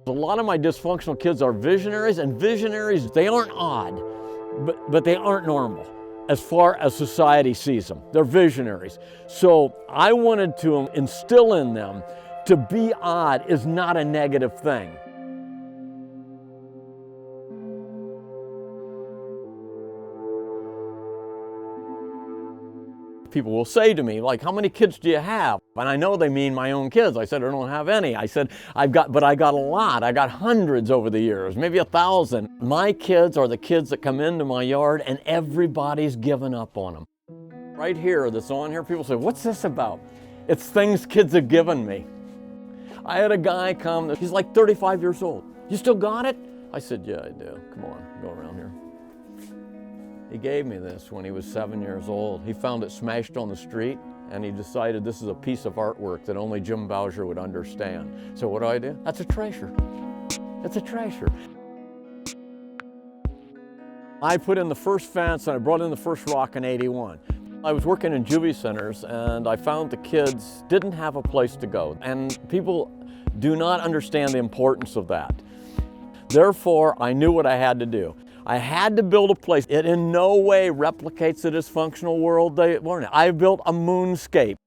A lot of my dysfunctional kids are visionaries, and visionaries, they aren't odd, but they aren't normal as far as society sees them. They're visionaries. So I wanted to instill in them to be odd is not a negative thing. People will say to me, like, how many kids do you have? And I know they mean my own kids. I said, I don't have any. I said, but I got a lot. I got hundreds over the years, maybe 1,000. My kids are the kids that come into my yard and everybody's given up on them. Right here, that's on here, people say, what's this about? It's things kids have given me. I had a guy come, he's like 35 years old. You still got it? I said, yeah, I do. Come on, go around here. He gave me this when he was 7 years old. He found it smashed on the street, and he decided this is a piece of artwork that only Jim Bowsher would understand. So what do? That's a treasure. It's a treasure. I put in the first fence and I brought in the first rock in '81. I was working in juvie centers and I found the kids didn't have a place to go. And people do not understand the importance of that. Therefore, I knew what I had to do. I had to build a place. It in no way replicates the dysfunctional world they learn. I built a moonscape.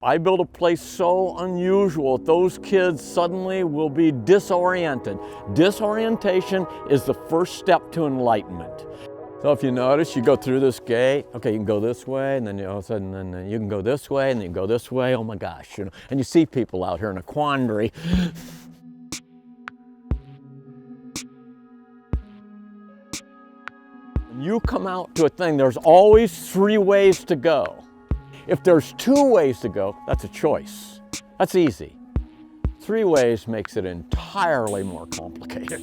I built a place so unusual that those kids suddenly will be disoriented. Disorientation is the first step to enlightenment. So if you notice, you go through this gate, okay, you can go this way, and then all of a sudden then you can go this way, and then you can go this way, oh my gosh, you know, and you see people out here in a quandary. You come out to a thing, there's always 3 ways to go. If there's 2 ways to go, that's a choice. That's easy. 3 ways makes it entirely more complicated.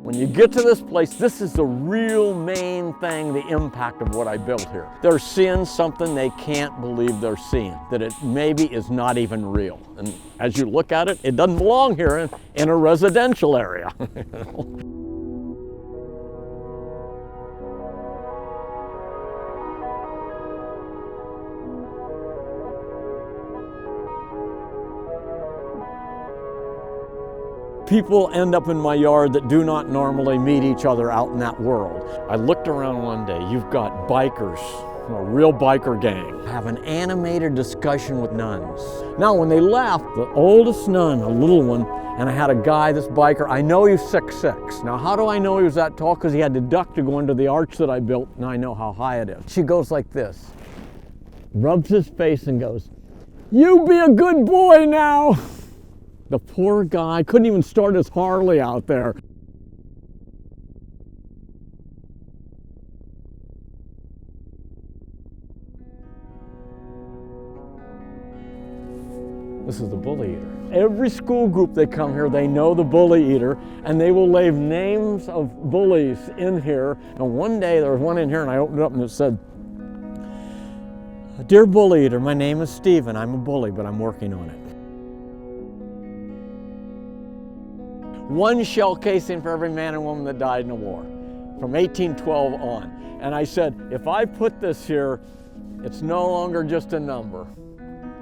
When you get to this place, this is the real main thing, the impact of what I built here. They're seeing something they can't believe they're seeing, that it maybe is not even real. And as you look at it, it doesn't belong here in a residential area. People end up in my yard that do not normally meet each other out in that world. I looked around one day, you've got bikers, a real biker gang, have an animated discussion with nuns. Now when they left, the oldest nun, a little one, and I had a guy, this biker, I know he's 6'6". Now how do I know he was that tall? Because he had to duck to go into the arch that I built, and I know how high it is. She goes like this, rubs his face and goes, "You be a good boy now." The poor guy couldn't even start his Harley out there. This is the bully eater. Every school group they come here, they know the bully eater, and they will leave names of bullies in here. And one day there was one in here, and I opened it up and it said, "Dear bully eater, my name is Stephen. I'm a bully, but I'm working on it." 1 shell casing for every man and woman that died in the war, from 1812 on. And I said, if I put this here, it's no longer just a number.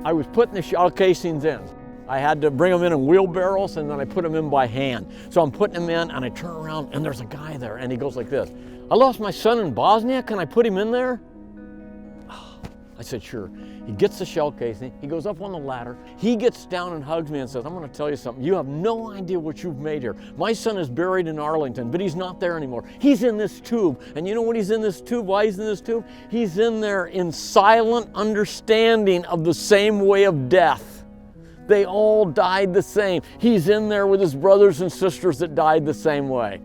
I was putting the shell casings in. I had to bring them in wheelbarrows, and then I put them in by hand. So I'm putting them in, and I turn around, and there's a guy there, and he goes like this, "I lost my son in Bosnia, can I put him in there?" I said, sure. He gets the shell casing, he goes up on the ladder, he gets down and hugs me and says, "I'm gonna tell you something, you have no idea what you've made here. My son is buried in Arlington, but he's not there anymore. He's in this tube, and you know what he's in this tube, why he's in this tube? He's in there in silent understanding of the same way of death. They all died the same. He's in there with his brothers and sisters that died the same way."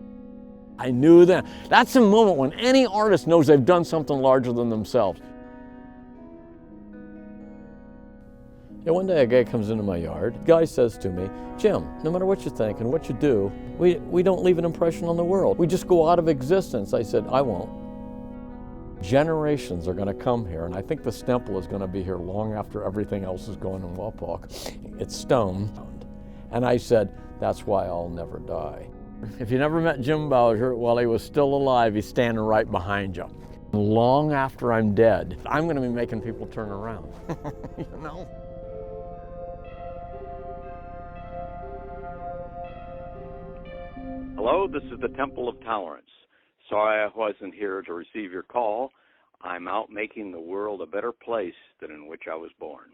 I knew that. That's a moment when any artist knows they've done something larger than themselves. Yeah, one day a guy comes into my yard. The guy says to me, "Jim, no matter what you think and what you do, we don't leave an impression on the world. We just go out of existence." I said, "I won't. Generations are going to come here, and I think the Stemple is going to be here long after everything else is going in Wapak. It's stone." And I said, "That's why I'll never die." If you never met Jim Bowsher, while he was still alive, he's standing right behind you. Long after I'm dead, I'm going to be making people turn around, you know? Hello, this is the Temple of Tolerance. Sorry I wasn't here to receive your call. I'm out making the world a better place than in which I was born.